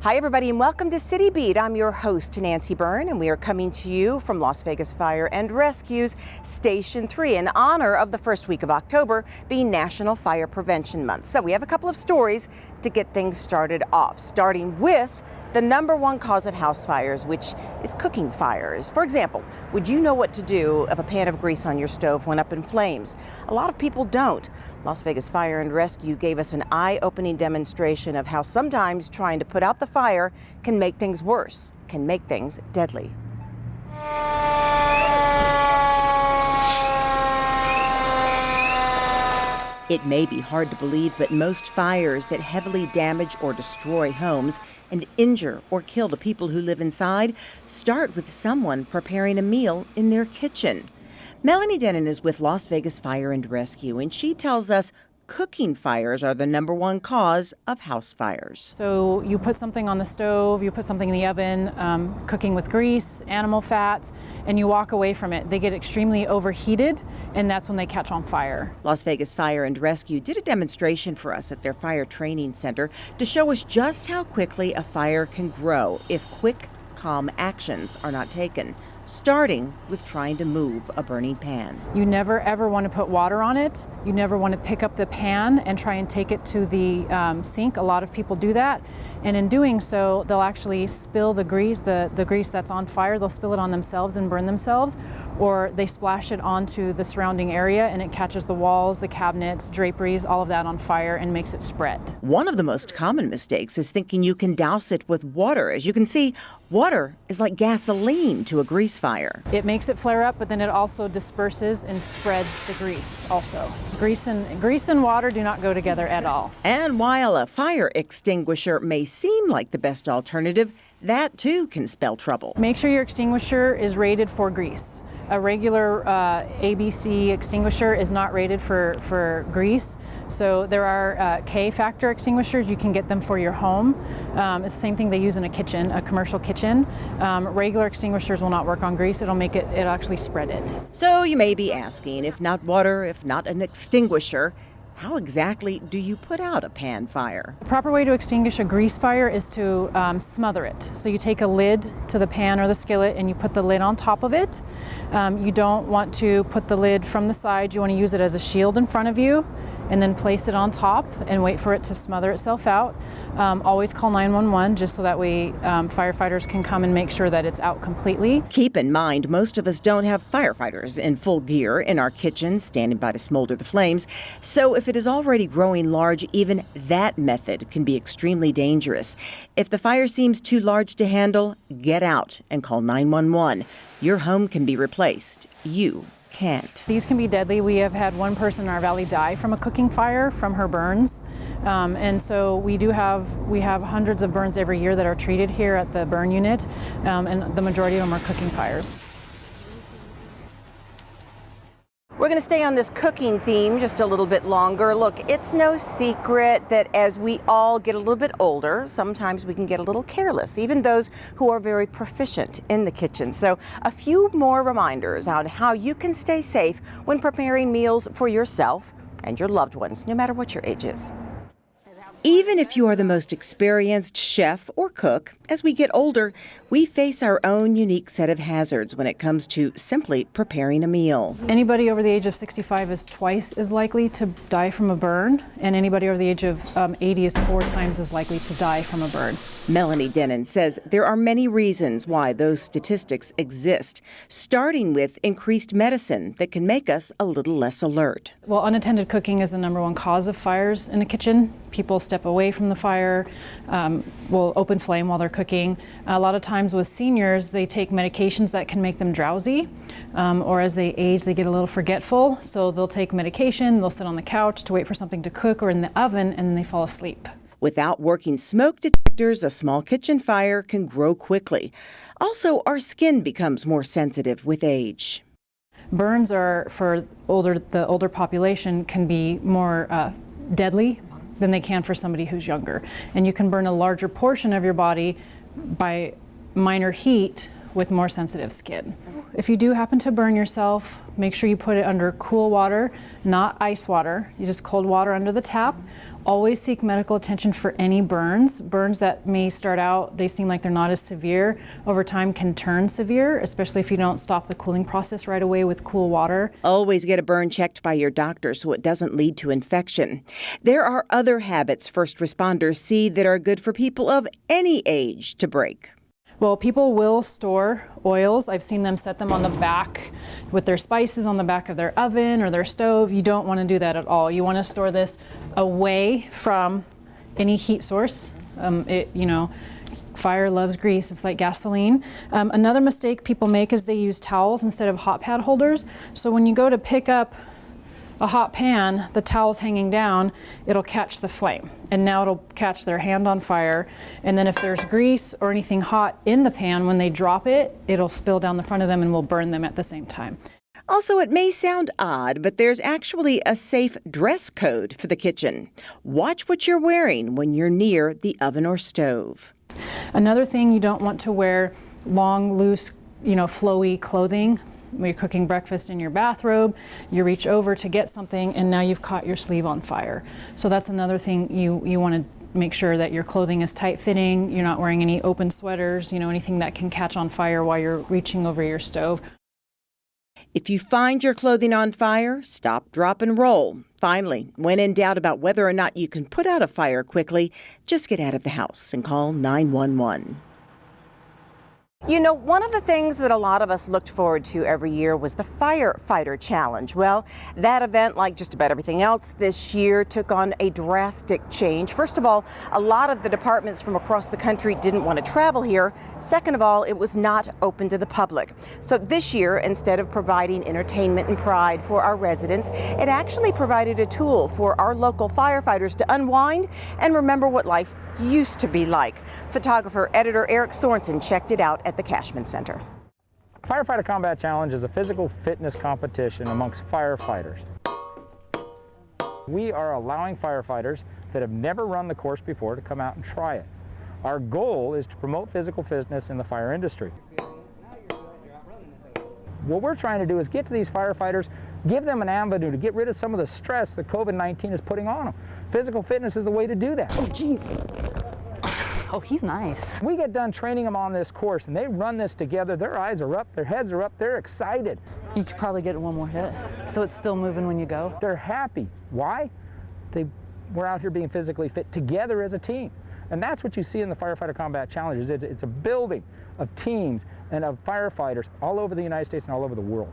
Hi everybody and welcome to City Beat. I'm your host Nancy Byrne and we are coming to you from Las Vegas Fire and Rescue's Station 3 in honor of the first week of October being National Fire Prevention Month. So we have a couple of stories to get things started off, starting with the #1 cause of house fires, which is cooking fires. For example, would you know what to do if a pan of grease on your stove went up in flames? A lot of people don't. Las Vegas Fire and Rescue gave us an eye-opening demonstration of how sometimes trying to put out the fire can make things worse, can make things deadly. It may be hard to believe, but most fires that heavily damage or destroy homes and injure or kill the people who live inside start with someone preparing a meal in their kitchen. Melanie Denon is with Las Vegas Fire and Rescue, and she tells us cooking fires are the #1 cause of house fires. So you put something on the stove, you put something in the oven, cooking with grease, animal fat, and you walk away from it. They get extremely overheated, and that's when they catch on fire. Las Vegas Fire and Rescue did a demonstration for us at their fire training center to show us just how quickly a fire can grow if quick, calm actions are not taken, starting with trying to move a burning pan. You never ever want to put water on it. You never want to pick up the pan and try and take it to the sink. A lot of people do that, and in doing so, they'll actually spill the grease, the grease that's on fire. They'll spill it on themselves and burn themselves, or they splash it onto the surrounding area and it catches the walls, the cabinets, draperies, all of that on fire and makes it spread. One of the most common mistakes is thinking you can douse it with water. As you can see, water is like gasoline to a grease fire. It makes it flare up, but then it also disperses and spreads the grease also. Grease and water do not go together at all. And while a fire extinguisher may seem like the best alternative, that too can spell trouble. Make sure your extinguisher is rated for grease. A regular ABC extinguisher is not rated for grease. So there are K-factor extinguishers. You can get them for your home. It's the same thing they use in a kitchen, a commercial kitchen. Regular extinguishers will not work on grease. It'll actually spread it. So you may be asking, if not water, if not an extinguisher, how exactly do you put out a pan fire? The proper way to extinguish a grease fire is to smother it. So you take a lid to the pan or the skillet and you put the lid on top of it. You don't want to put the lid from the side. You want to use it as a shield in front of you and then place it on top and wait for it to smother itself out. Always call 911 just so that way firefighters can come and make sure that it's out completely. Keep in mind, most of us don't have firefighters in full gear in our kitchens standing by to smolder the flames. So if it is already growing large, even that method can be extremely dangerous. If the fire seems too large to handle, get out and call 911. Your home can be replaced. You can't. These can be deadly. We have had one person in our valley die from a cooking fire from her burns. And so we have hundreds of burns every year that are treated here at the burn unit, and the majority of them are cooking fires. We're going to stay on this cooking theme just a little bit longer. Look, it's no secret that as we all get a little bit older, sometimes we can get a little careless, even those who are very proficient in the kitchen. So a few more reminders on how you can stay safe when preparing meals for yourself and your loved ones, no matter what your age is. Even if you are the most experienced chef or cook, as we get older, we face our own unique set of hazards when it comes to simply preparing a meal. Anybody over the age of 65 is twice as likely to die from a burn, and anybody over the age of 80 is 4 times as likely to die from a burn. Melanie Denon says there are many reasons why those statistics exist, starting with increased medicine that can make us a little less alert. Well, unattended cooking is the #1 cause of fires in a kitchen. People step away from the fire, will open flame while they're cooking. A lot of times with seniors, they take medications that can make them drowsy, or as they age, they get a little forgetful. So they'll take medication, they'll sit on the couch to wait for something to cook or in the oven, and then they fall asleep. Without working smoke detectors, a small kitchen fire can grow quickly. Also, our skin becomes more sensitive with age. Burns are, for the older population, can be more deadly than they can for somebody who's younger. And you can burn a larger portion of your body by minor heat with more sensitive skin. If you do happen to burn yourself, make sure you put it under cool water, not ice water. You just cold water under the tap. Always seek medical attention for any burns. Burns that may start out, they seem like they're not as severe. Over time can turn severe, especially if you don't stop the cooling process right away with cool water. Always get a burn checked by your doctor so it doesn't lead to infection. There are other habits first responders see that are good for people of any age to break. Well, people will store oils. I've seen them set them on the back with their spices on the back of their oven or their stove. You don't want to do that at all. You want to store this away from any heat source. Fire loves grease. It's like gasoline. Another mistake people make is they use towels instead of hot pad holders. So when you go to pick up a hot pan, the towel's hanging down, it'll catch the flame. And now it'll catch their hand on fire. And then if there's grease or anything hot in the pan, when they drop it, it'll spill down the front of them and will burn them at the same time. Also, it may sound odd, but there's actually a safe dress code for the kitchen. Watch what you're wearing when you're near the oven or stove. Another thing, you don't want to wear long, loose, flowy clothing. When you're cooking breakfast in your bathrobe, you reach over to get something and now you've caught your sleeve on fire. So that's another thing you want to make sure that your clothing is tight fitting. You're not wearing any open sweaters, anything that can catch on fire while you're reaching over your stove. If you find your clothing on fire, stop, drop, and roll. Finally, when in doubt about whether or not you can put out a fire quickly, just get out of the house and call 911. One of the things that a lot of us looked forward to every year was the Firefighter Challenge. Well, that event, like just about everything else this year, took on a drastic change. First of all, a lot of the departments from across the country didn't want to travel here. Second of all, it was not open to the public. So this year, instead of providing entertainment and pride for our residents, it actually provided a tool for our local firefighters to unwind and remember what life used to be like. Photographer, editor Eric Sorensen checked it out at the Cashman Center. Firefighter Combat Challenge is a physical fitness competition amongst firefighters. We are allowing firefighters that have never run the course before to come out and try it. Our goal is to promote physical fitness in the fire industry. What we're trying to do is get to these firefighters, give them an avenue to get rid of some of the stress that COVID-19 is putting on them. Physical fitness is the way to do that. Oh, geez. Oh, he's nice. We get done training them on this course and they run this together. Their eyes are up, their heads are up, they're excited. You could probably get one more hit. So it's still moving when you go? They're happy. Why? We're out here being physically fit together as a team. And that's what you see in the Firefighter Combat Challenges. It's a building of teams and of firefighters all over the United States and all over the world.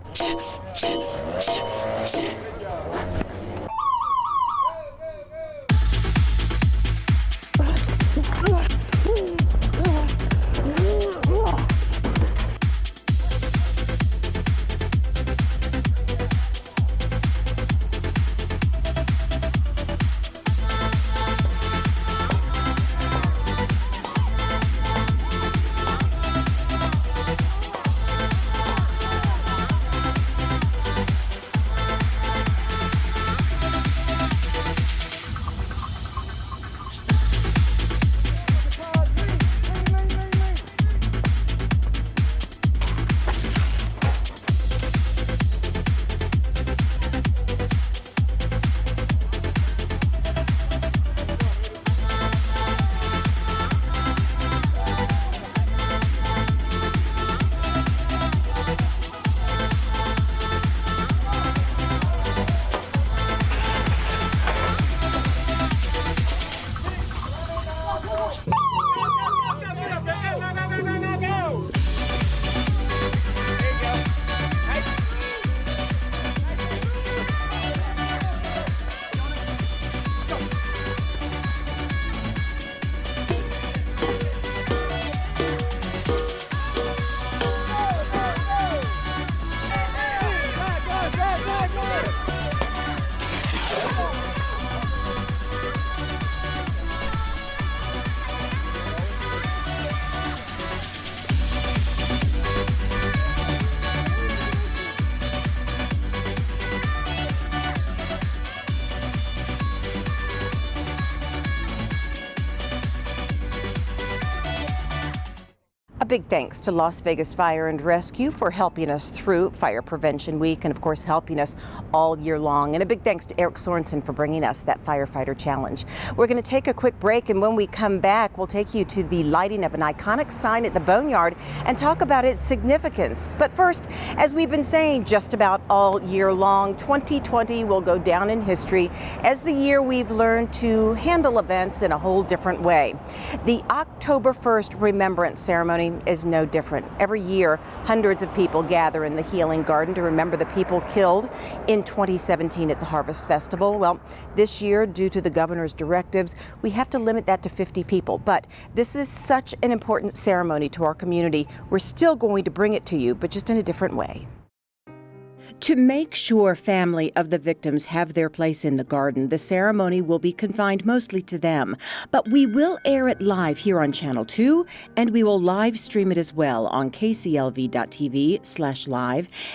big thanks to Las Vegas Fire and Rescue for helping us through Fire Prevention Week and, of course, helping us all year long. And a big thanks to Eric Sorensen for bringing us that Firefighter Challenge. We're going to take a quick break, and when we come back, we'll take you to the lighting of an iconic sign at the Boneyard and talk about its significance. But first, as we've been saying just about all year long, 2020 will go down in history as the year we've learned to handle events in a whole different way. The October 1st Remembrance Ceremony is no different. Every year, hundreds of people gather in the Healing Garden to remember the people killed in 2017 at the Harvest Festival. Well, this year, due to the governor's directives, we have to limit that to 50 people. But this is such an important ceremony to our community. We're still going to bring it to you, but just in a different way. To make sure family of the victims have their place in the garden, the ceremony will be confined mostly to them. But we will air it live here on Channel 2, and we will live stream it as well on kclv.tv/live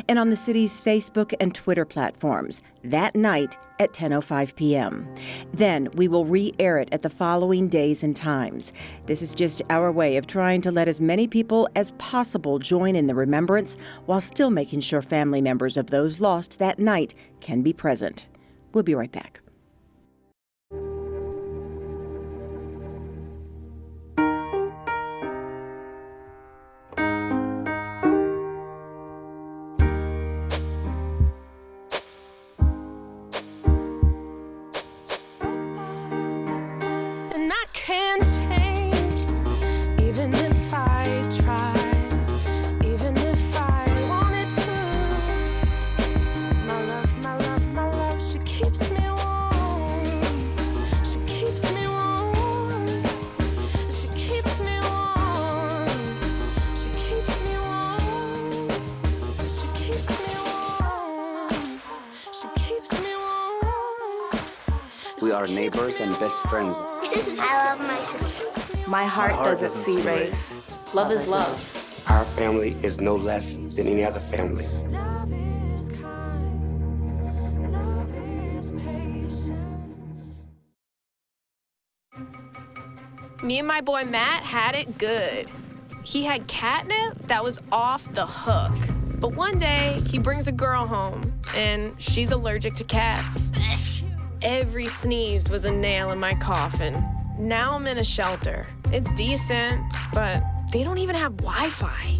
and on the city's Facebook and Twitter platforms that night at 10:05 p.m. Then we will re-air it at the following days and times. This is just our way of trying to let as many people as possible join in the remembrance while still making sure family members of those lost that night can be present. We'll be right back. We are neighbors and best friends. I love my sister. My heart doesn't see race. Love is love. Our family is no less than any other family. Me and my boy Matt had it good. He had catnip that was off the hook. But one day, he brings a girl home, and she's allergic to cats. Every sneeze was a nail in my coffin. Now I'm in a shelter. It's decent, but they don't even have Wi-Fi.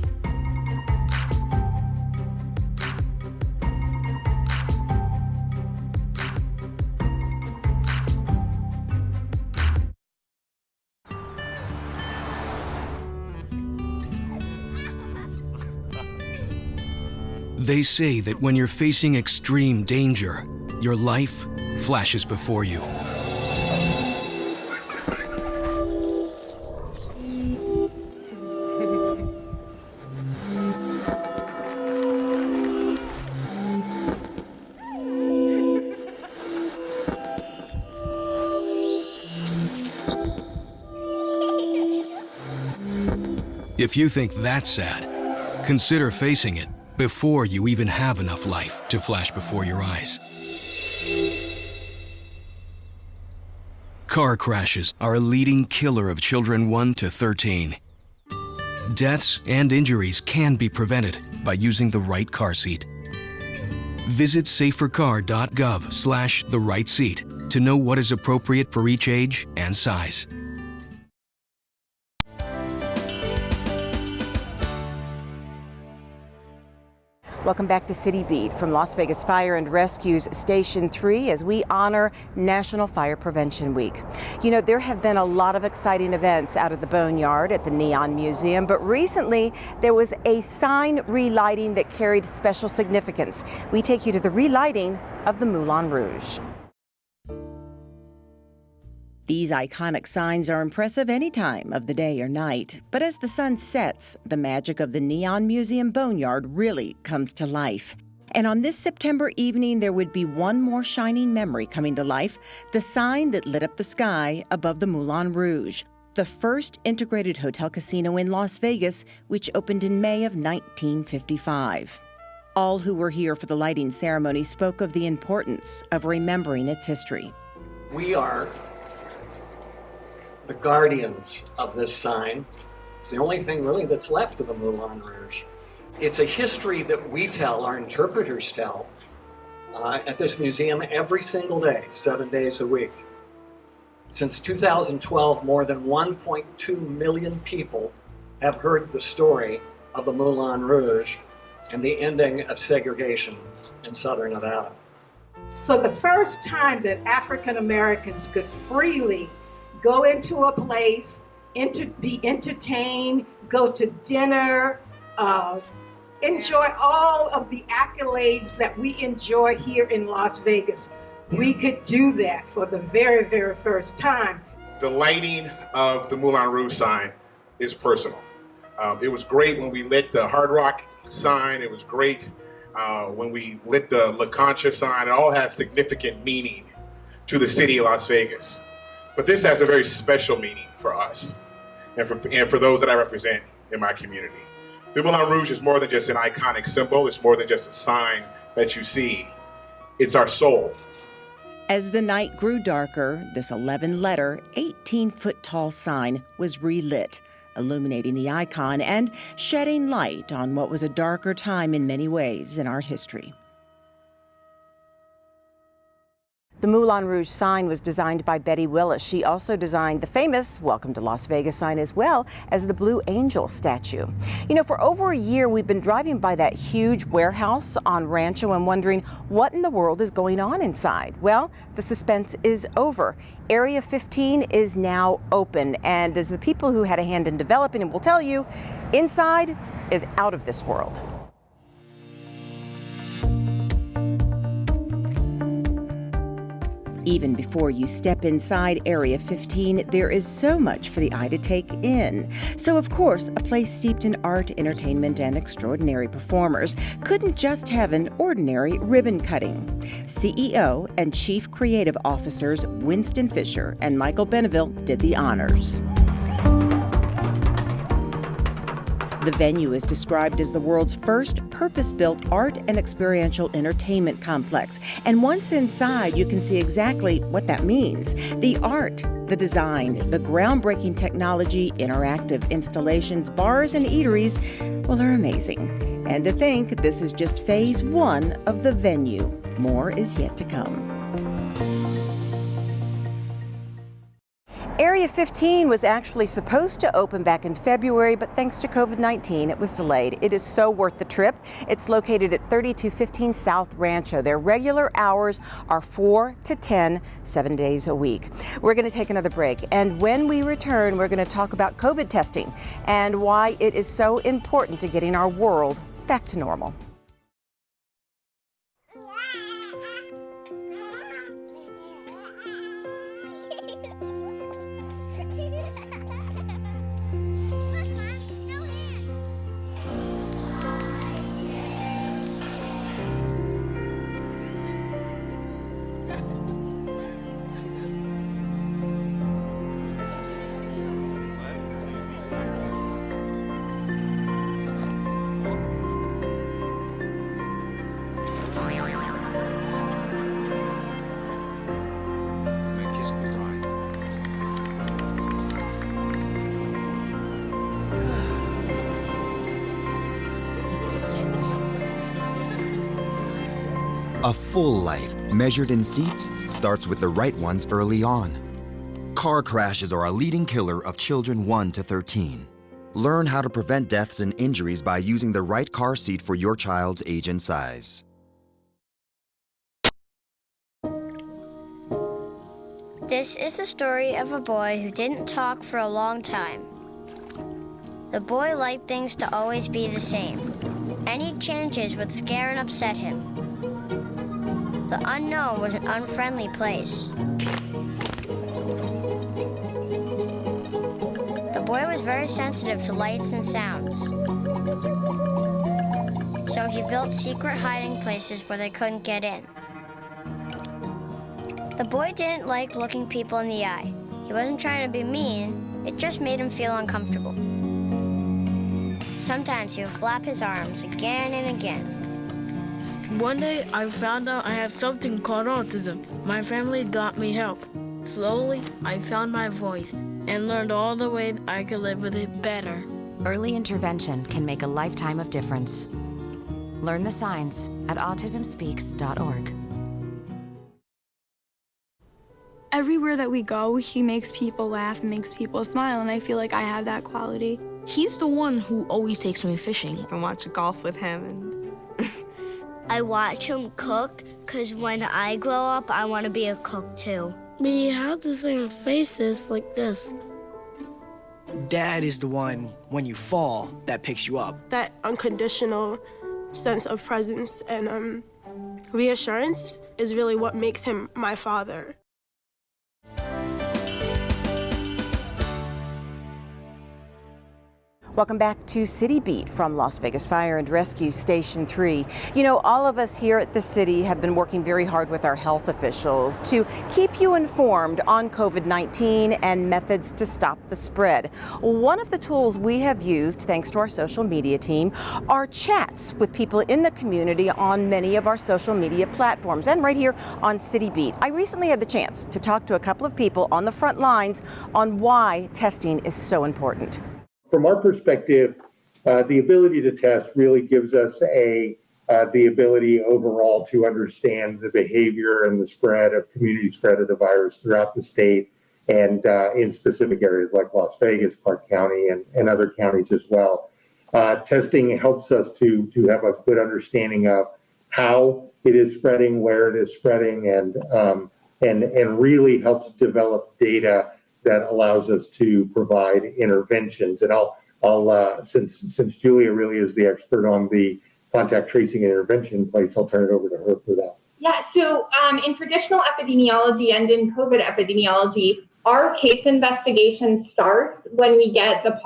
They say that when you're facing extreme danger, your life flashes before you. If you think that's sad, consider facing it before you even have enough life to flash before your eyes. Car crashes are a leading killer of children 1 to 13. Deaths and injuries can be prevented by using the right car seat. Visit safercar.gov/the-right-seat to know what is appropriate for each age and size. Welcome back to City Beat from Las Vegas Fire and Rescue's Station 3 as we honor National Fire Prevention Week. You know, there have been a lot of exciting events out at the Boneyard at the Neon Museum, but recently there was a sign relighting that carried special significance. We take you to the relighting of the Moulin Rouge. These iconic signs are impressive any time of the day or night, but as the sun sets, the magic of the Neon Museum Boneyard really comes to life. And on this September evening, there would be one more shining memory coming to life, the sign that lit up the sky above the Moulin Rouge, the first integrated hotel casino in Las Vegas, which opened in May of 1955. All who were here for the lighting ceremony spoke of the importance of remembering its history. We are the guardians of this sign. It's the only thing really that's left of the Moulin Rouge. It's a history that we tell, our interpreters tell, at this museum every single day, 7 days a week. Since 2012, more than 1.2 million people have heard the story of the Moulin Rouge and the ending of segregation in southern Nevada. So the first time that African Americans could freely go into a place, be entertained, go to dinner, enjoy all of the accolades that we enjoy here in Las Vegas. We could do that for the very, very first time. The lighting of the Moulin Rouge sign is personal. It was great when we lit the Hard Rock sign. It was great when we lit the La Concha sign. It all has significant meaning to the city of Las Vegas. But this has a very special meaning for us and for those that I represent in my community. The Moulin Rouge is more than just an iconic symbol. It's more than just a sign that you see. It's our soul. As the night grew darker, this 11-letter, 18-foot-tall sign was relit, illuminating the icon and shedding light on what was a darker time in many ways in our history. The Moulin Rouge sign was designed by Betty Willis. She also designed the famous Welcome to Las Vegas sign as well as the Blue Angel statue. You know, for over a year, we've been driving by that huge warehouse on Rancho and wondering what in the world is going on inside. Well, the suspense is over. Area 15 is now open, and as the people who had a hand in developing it will tell you, inside is out of this world. Even before you step inside Area 15, there is so much for the eye to take in. So, of course, a place steeped in art, entertainment, and extraordinary performers couldn't just have an ordinary ribbon cutting. CEO and Chief Creative Officers Winston Fisher and Michael Beneville did the honors. The venue is described as the world's first purpose-built art and experiential entertainment complex. And once inside, you can see exactly what that means. The art, the design, the groundbreaking technology, interactive installations, bars, and eateries, well, they're amazing. And to think this is just phase one of the venue. More is yet to come. Area 15 was actually supposed to open back in February, but thanks to COVID-19, it was delayed. It is so worth the trip. It's located at 3215 South Rancho. Their regular hours are 4 to 10, 7 days a week. We're going to take another break, and when we return, we're going to talk about COVID testing and why it is so important to getting our world back to normal. A full life, measured in seats, starts with the right ones early on. Car crashes are a leading killer of children 1 to 13. Learn how to prevent deaths and injuries by using the right car seat for your child's age and size. This is the story of a boy who didn't talk for a long time. The boy liked things to always be the same. Any changes would scare and upset him. The unknown was an unfriendly place. The boy was very sensitive to lights and sounds. So he built secret hiding places where they couldn't get in. The boy didn't like looking people in the eye. He wasn't trying to be mean, it just made him feel uncomfortable. Sometimes he would flap his arms again and again. One day, I found out I have something called autism. My family got me help. Slowly, I found my voice and learned all the ways I could live with it better. Early intervention can make a lifetime of difference. Learn the signs at autismspeaks.org. Everywhere that we go, he makes people laugh and makes people smile, and I feel like I have that quality. He's the one who always takes me fishing. I watch golf with him. And I watch him cook, because when I grow up, I want to be a cook too. We have the same faces like this. Dad is the one, when you fall, that picks you up. That unconditional sense of presence and reassurance is really what makes him my father. Welcome back to City Beat from Las Vegas Fire and Rescue Station 3. You know, all of us here at the city have been working very hard with our health officials to keep you informed on COVID-19 and methods to stop the spread. One of the tools we have used, thanks to our social media team, are chats with people in the community on many of our social media platforms and right here on City Beat. I recently had the chance to talk to a couple of people on the front lines on why testing is so important. From our perspective, the ability to test really gives us the ability overall to understand the behavior and the spread of community spread of the virus throughout the state and in specific areas like Las Vegas, Clark County, and other counties as well. Testing helps us to have a good understanding of how it is spreading, where it is spreading, and really helps develop data that allows us to provide interventions. And I'll since Julia really is the expert on the contact tracing and intervention place, I'll turn it over to her for that. Yeah, so in traditional epidemiology and in COVID epidemiology, our case investigation starts when we get the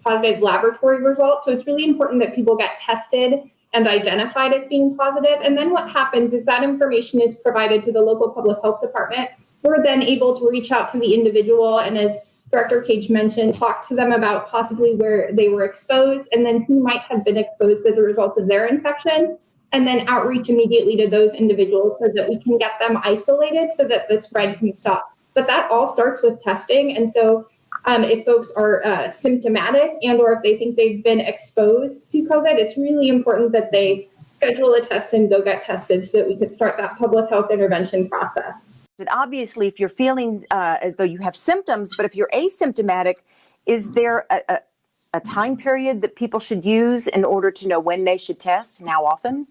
positive laboratory results. So it's really important that people get tested and identified as being positive. And then what happens is that information is provided to the local public health department. We're then able to reach out to the individual and, as Director Cage mentioned, talk to them about possibly where they were exposed and then who might have been exposed as a result of their infection, and then outreach immediately to those individuals so that we can get them isolated so that the spread can stop. But that all starts with testing. And so if folks are symptomatic and or if they think they've been exposed to COVID, it's really important that they schedule a test and go get tested so that we could start that public health intervention process. Obviously, if you're feeling as though you have symptoms, but if you're asymptomatic, is there a time period that people should use in order to know when they should test and how often?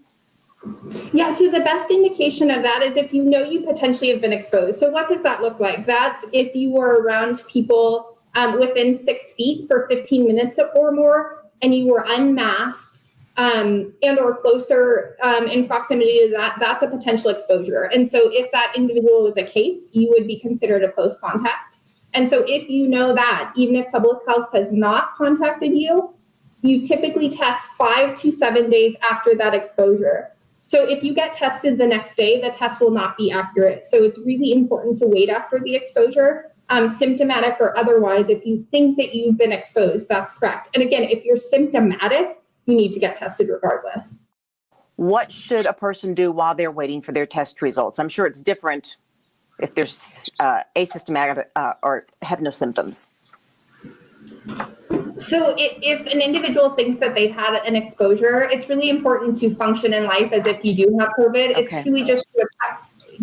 Yeah, so the best indication of that is if you know you potentially have been exposed. So what does that look like? That's if you were around people within 6 feet for 15 minutes or more, and you were unmasked, and or closer in proximity to that, that's a potential exposure. And so if that individual was a case, you would be considered a close contact. And so if you know that, even if public health has not contacted you, you typically test 5 to 7 days after that exposure. So if you get tested the next day, the test will not be accurate. So it's really important to wait after the exposure, symptomatic or otherwise. If you think that you've been exposed, that's correct. And again, if you're symptomatic, you need to get tested regardless. What should a person do while they're waiting for their test results? I'm sure it's different if they're asymptomatic or have no symptoms. So if an individual thinks that they've had an exposure, it's really important to function in life as if you do have COVID. Okay. It's really just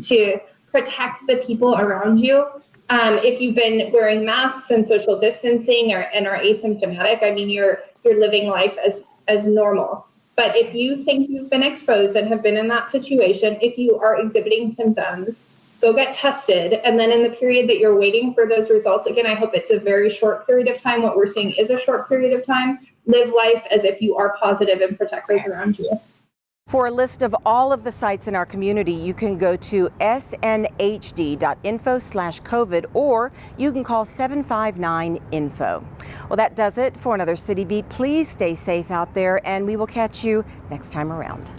to protect the people around you. If you've been wearing masks and social distancing and are asymptomatic, I mean, you're living life as normal. But if you think you've been exposed and have been in that situation, if you are exhibiting symptoms, go get tested. And then in the period that you're waiting for those results, again, I hope it's a very short period of time. What we're seeing is a short period of time. Live life as if you are positive and protect those around you. For a list of all of the sites in our community, you can go to snhd.info/COVID, or you can call 759-INFO. Well, that does it for another City Beat. Please stay safe out there, and we will catch you next time around.